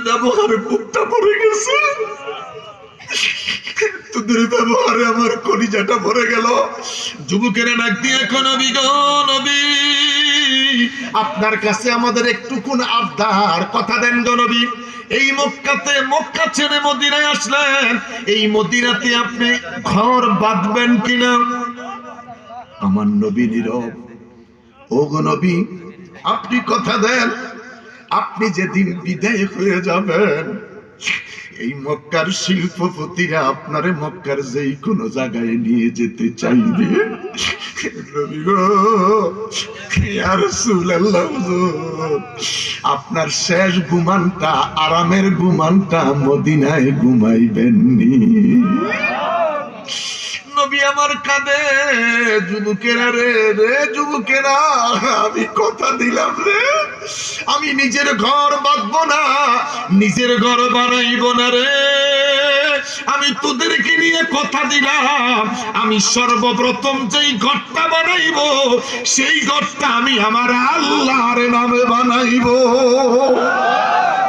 ব্যবহারে বুকটা ভরে গেছে, তোদের ব্যবহারে আমার কলিজাটা ভরে গেল। যুবকেরা ডাক দিয়ে এখন নবী গো নবী, আপনার কাছে আমাদের একটুকুন আবদার, কথা দেন গো নবী। এই মক্কা ছেড়ে মদিনায় আসলেন, এই মদিনাতে আপনি ঘর বাঁধবেন কিনা? আমার নবী নীরব। ও গো নবী, আপনি কথা দেন, আপনি যেদিন বিদায় হয়ে যাবেন, এই মক্কার শিল্পপতিরা আপনারে মক্কার যেই কোনো জায়গায় নিয়ে যেতে চাইবে। নবী গো, ইয়া রাসূলুল্লাহ, হুজুর, আপনার শেষ ঘুমানটা, আরামের ঘুমানটা মদিনায় ঘুমাইবেননি। নবী আমার কাঁদে। যুবকেরা রে যুবকেরা, আমি কথা দিলাম রে, আমি নিজের ঘর বাঁধবো না, নিজের ঘর বানাইব না রে। আমি তোদেরকে নিয়ে কথা দিলাম, আমি সর্বপ্রথম যেই ঘরটা বানাইব, সেই ঘরটা আমি আমার আল্লাহর নামে বানাইব।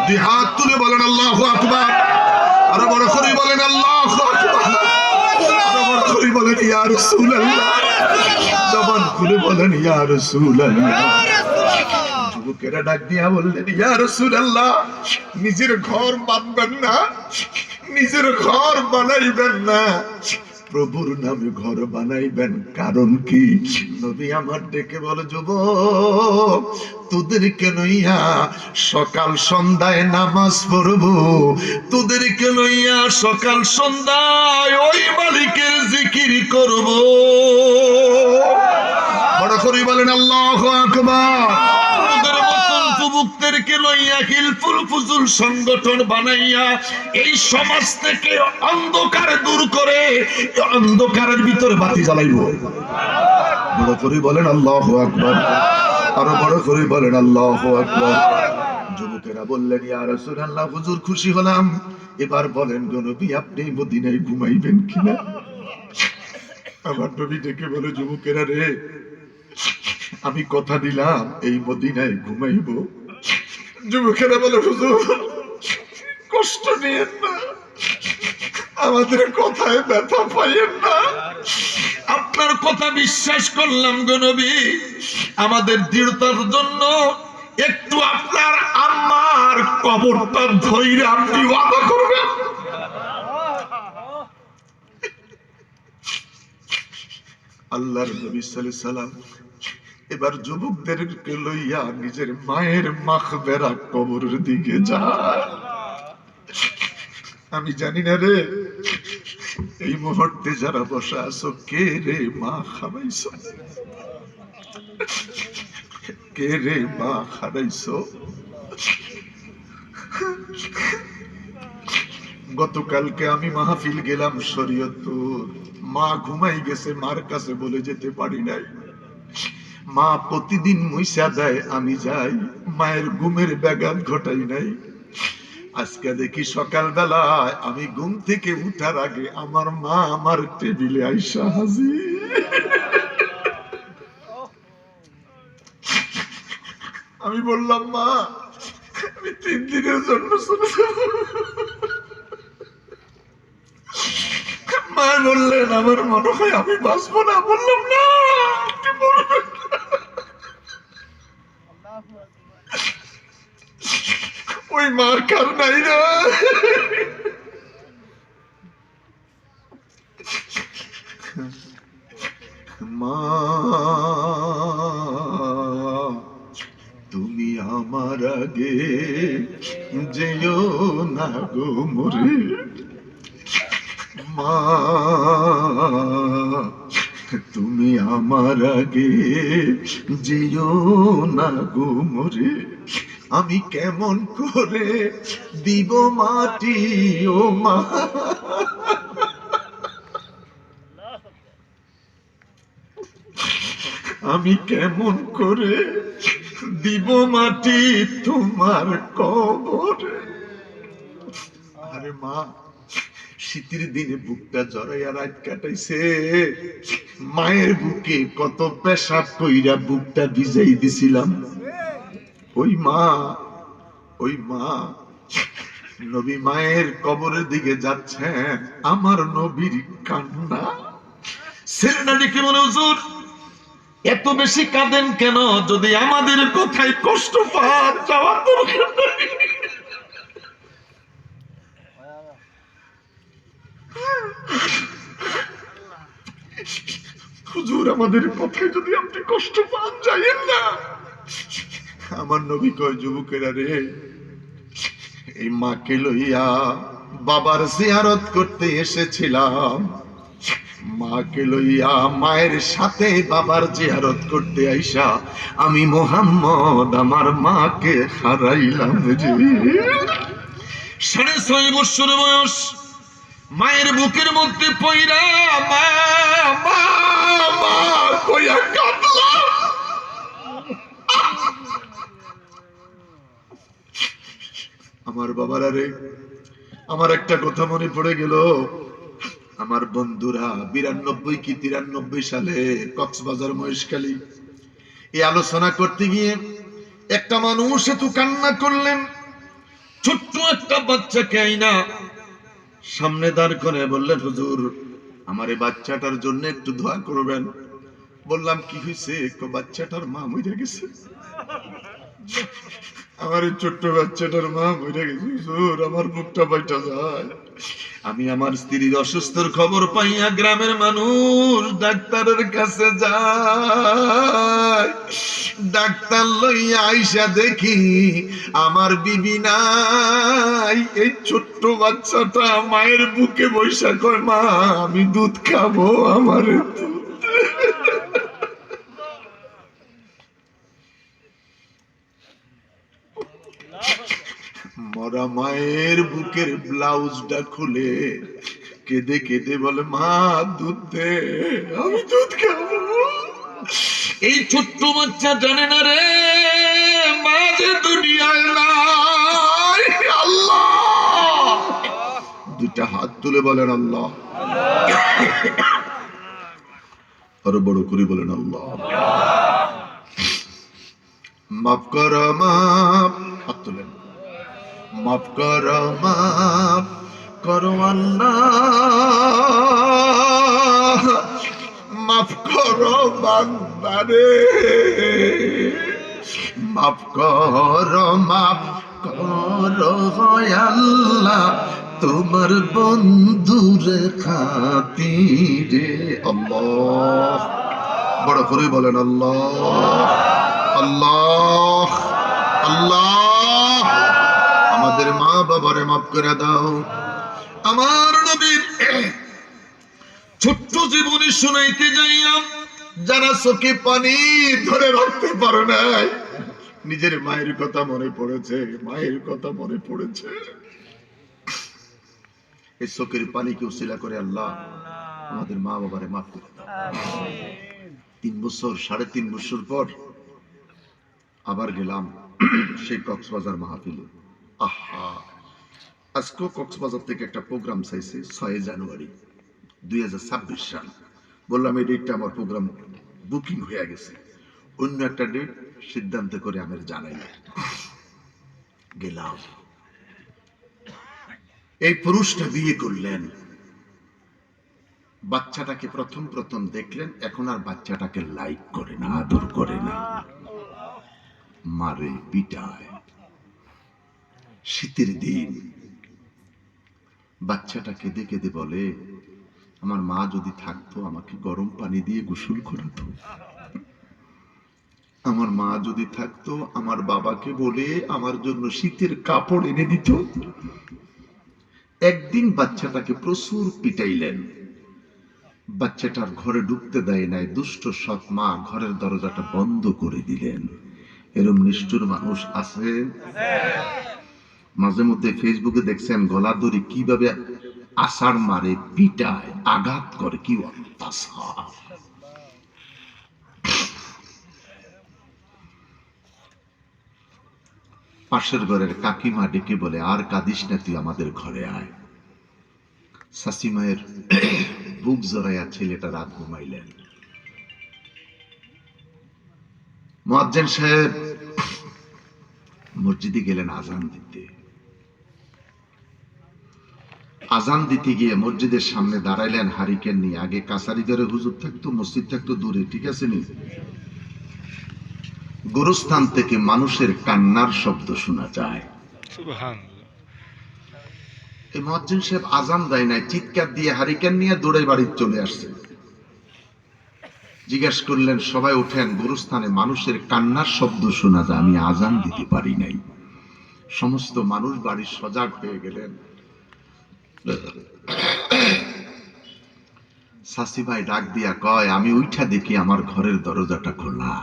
দুই হাত তুলে বলেন আল্লাহু আকবার, আরো বড় করে বলেন আল্লাহু আকবার, আরো বড় করে বলেন ইয়া রাসূলুল্লাহ, জবান খুলে বলেন ইয়া রাসূলুল্লাহ। যুবকেরা ডাক দিয়া বললেন ইয়া রাসূলুল্লাহ, নিজের ঘর বাঁধবেন না, নিজের ঘর বানাইবেন না, প্রভুর নামে ঘর বানাইবেন। কারণ কি? নবী আমার ডেকে বলে যুবক, তোদেরকে লইয়া সকাল সন্ধ্যায় নামাজ পড়বো, তোদেরকে লইয়া সকাল সন্ধ্যায় ওই মালিকের জিকির করব। বড় করে বলেন আল্লাহু আকবার। যুবকদেরকে লইয়া হিলফুল ফুজুল সংগঠন বানাইয়া এই সমাজ থেকে অন্ধকার দূর করে অন্ধকারের ভিতরে বাতি জ্বালাইব। বড় করে বলেন আল্লাহু আকবার, আরো বড় করে বলেন আল্লাহু আকবার। যুবকেরা বললেন ইয়া রাসূলুল্লাহ, হুজুর খুশি হলাম, এবার বলেন গো নবী, আপনি মদিনায় ঘুমাইবেন কিনা? আমার নবী ডেকে বলে যুবকেরা রে, আমি কথা দিলাম এই মদিনায় ঘুমাইব। যুবকেরা বলে হুজুর কষ্ট নিয়েন না, আমাদের কথায় ব্যথা পাইয়েন না, আপনার কথা বিশ্বাস করলাম গো নবী, আমাদের দৃঢ়তার জন্য একটু আপনার আম্মার কবরটা ধইরে আপনি ওয়াদা করবেন। আল্লাহর নবী সাল্লাল্লাহু আলাইহি সাল্লাম এবার যুবকদেরকে লইয়া নিজের মায়ের মাকবেরা কবরের দিকে যায়। আমি জানি না রে, এই মুহূর্তে যারা বসে আছো, কে রে মা খাওয়াইছো, কে রে মা খাওয়াইছো? গতকালকে আমি মাহফিল গেলাম শরীয়তপুর, মা ঘুমাই গেছে, মার কাছে বলে যেতে পারি নাই। মা প্রতিদিন মুইসা দেয়, আমি যাই, মায়ের ঘুমের ব্যাঘাত ঘটাই নাই। আজকে দেখি সকালবেলায় আমি ঘুম থেকে উঠার আগে আমার মা আমার টেবিলে আইসা হাজির। আমি বললাম মা, আমি 3 দিনের জন্য চলে যাব। মা বললেন আমার মনে হয় আমি বাঁচবো না। বললাম না, আপনি বলবেন না। ওই মার কার নাই রে। মা তুমি আমার আগে যেও না গো মরে, মা তুমি আমার আগে যেও না গো মরে, আমি কেমন করে দিব মাটি ও মা। আমি কেমন করে দিব মাটি তোমার কবরে। আরে মা, শীতের দিনে বুকটা জড়াইয়া রাত কাটাইছে, মায়ের বুকে কত পেশাব কইরা বুকটা ভিজাই দিছিলাম। ওই মা নবী মায়ের কবরের দিকে যাচ্ছেন, আমার নবীর কান্না। ছেলেটা ডেকে বলে, হুজুর এত বেশি কাঁদেন কেন? যদি আমাদের কথায় কষ্ট পান, যাওয়ার দরকার নেই। হুজুর আমাদের কথায় যদি আপনি কষ্ট পান, যাইয়েন না। আমার নবী কয়, যুবকেরা রে, এই মাকে লইয়া বাবার জিয়ারত করতে এসেছিলাম, মাকে লইয়া মায়ের সাথে বাবার জিয়ারত করতে আইসা আমি মোহাম্মদ আমার মাকে হারাইলাম রে। 6.5 বছর বয়স, মায়ের বুকের মধ্যে পইরা মা মা মা কইয়া কাঁদলাম। আমার বাবারা রে, আমার একটা কথা মনে পড়ে গেল। আমার বন্ধুরা 92 কি 93 সালে কক্সবাজার মহেশখালী এই আলোচনা করতে গিয়ে একটা মানুষ এত কান্না করলেন। ছোট্ট একটা বাচ্চাকে আইনা সামনে দাঁড় করে বললেন, হুজুর আমার এই বাচ্চাটার জন্য একটু দোয়া করবেন। বললাম কি হয়েছে? বাচ্চাটার মা মরে গেছে। আমার এই ছোট্ট বাচ্চাটার মা মরে গেছে হুজুর, আমার বুকটা বাইটা যায়। আমি আমার স্ত্রীর অসুস্থর খবর পাইয়া গ্রামের মানুষ ডাক্তারের কাছে যায়। ডাক্তার লইয়া আইসা দেখি আমার বিবি নাই। এই ছোট্ট বাচ্চাটা মায়ের বুকে বৈশা কয়, মা আমি দুধ খাবো, আমার মরা মায়ের বুকের ব্লাউজটা খুলে কেঁদে কেঁদে বলে, মা দুধ দে, আমি দুধ খাবো। এই ছোট্ট বাচ্চা জানে না রে মা যে দুনিয়ায় নাই। আল্লাহ, দুইটা হাত তুলে বলেন আল্লাহ, আরো বড় করে বলেন আল্লাহ। মাফ কর মাফ, হাত তুলেন। মাফ করো মাফ করো আল্লাহ, মাফ করো বান্দারে, মাফ করো আল্লাহ তোমার বন্ধুর খাতিরে। আল্লাহ, বড় করে বলেন আল্লাহ আল্লাহ আল্লাহ। আমাদের মা বাবারে মাফ করে দাও। আমার নবীর ছোট্ট জীবনী শুনাইতে যাইলাম, যারা চোখে পানি ধরে রাখতে পারে নাই, নিজের মায়ের কথা মনে পড়েছে, মায়ের কথা মনে পড়েছে। এই চোখের পানিকে উসিলা করে আল্লাহ আমাদের মা বাবারে মাফ করে দাও। 3 বছর 3.5 বছর পর আবার গেলাম সেই কক্সবাজার মাহফিলে। আহা, আজকেও কক্সবাজার থেকে একটা প্রোগ্রাম চাইছে 6 জানুয়ারি 2026 সাল। বললাম এই ডেটটা আমার প্রোগ্রাম বুকিং হয়ে গেছে, অন্য একটা ডেট সিদ্ধান্ত করে আমি জানাই। গেলাম, এই পুরুষটা বিয়ে করলেন, বাচ্চাটাকে প্রথম দেখলেন, এখন আর বাচ্চাটাকে লাইক করে না, আদর করে না, মারে পিটায়। শীতের দিন বাচ্চাটা কেঁদে কেঁদে বলে, আমার মা যদি থাকতো আমাকে গরম পানি দিয়ে গোসল করাতো, আমার মা যদি থাকতো আমার বাবাকে বলে আমার জন্য শীতের কাপড় এনে দিত। একদিন বাচ্চাটাকে প্রচুর পিটাইলেন, বাচ্চাটার ঘরে ঢুকতে দেয় নাই, দুষ্ট সৎ মা ঘরের দরজাটা বন্ধ করে দিলেন। এরম নিষ্ঠুর মানুষ আছে। মাঝে মধ্যে ফেসবুকে দেখছেন গলা ধরে কিভাবে আষাঢ় মারে, পিটায়, আঘাত করে, কি অত্যাচার। পাশের ঘরের কাকিমা ডেকে বলে, আর কাঁদিস না, তুই আমাদের ঘরে আয়। শাশুমায়ের বুক জড়াইয়া ছেলেটা রাত ঘুমাইলেন। মুয়াজ্জিন সাহেব মসজিদে গেলেন আজান দিতে। আজান দিতে গিয়ে মসজিদের সামনে দাঁড়াইলেন হারিকেন নিয়ে। আগে কাছারি ঘরে হুজুর থাকতো, মসজিদ থাকতো দূরে, ঠিক আছে নি? গোরস্থান থেকে মানুষের কান্নার শব্দ শোনা যায়। এই মুয়াজ্জিন সাহেব আজান দেয় নাই, চিৎকার দিয়ে হারিকেন নিয়ে দৌড়ে বাড়ি চলে আসছে। জিজ্ঞাসা করলেন, সবাই ওঠেন, গোরস্থানে মানুষের কান্নার শব্দ শোনা যায়, আমি আজান দিতে পারি নাই। সমস্ত মানুষ বাড়ির সজাগ হয়ে গেলেন। সাসি ভাই ডাক দিয়া কয়, আমি উঠা দেখি আমার ঘরের দরজাটা খোলা।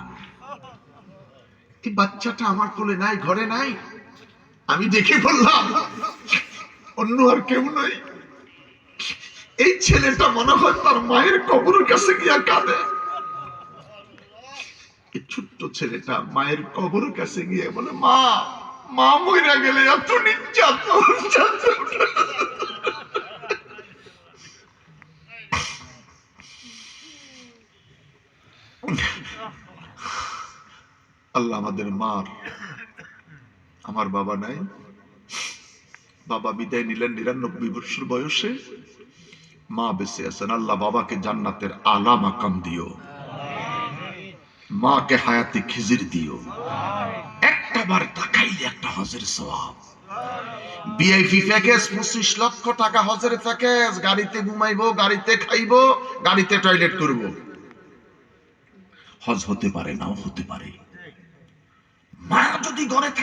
এই বাচ্চাটা আমার কোলে নাই, ঘরে নাই। আমি দেখে বললাম, অন্য আর কেউ নাই। এই ছেলেটা মনে হয় তার মায়ের কবরের কাছে গিয়া কাঁদে। এই ছোট্ট ছেলেটা মায়ের কবরের কাছে গিয়ে বলে, মা, মা মইরা গেলে এত নির্যাতন। আল্লাহ আমাদের মার, আমার বাবা নাই, বাবা বিদায় নিলেন ৯৯ বছর বয়সে, মা বেঁচে আছেন। আল্লাহ বাবাকে জান্নাতের আলা মাকাম দিও, মাকে হায়াতে খিজির দিও। একটা বার তাকাইলে একটা হজের সওয়াব। ভিআইপি প্যাকেজ 25 লক্ষ টাকা হজের প্যাকেজ, গাড়িতে ঘুমাইবো, গাড়িতে খাইবো, গাড়িতে টয়লেট করব। হজ হতে পারে, নাও হতে পারে। মা যদি ঘরে থাকে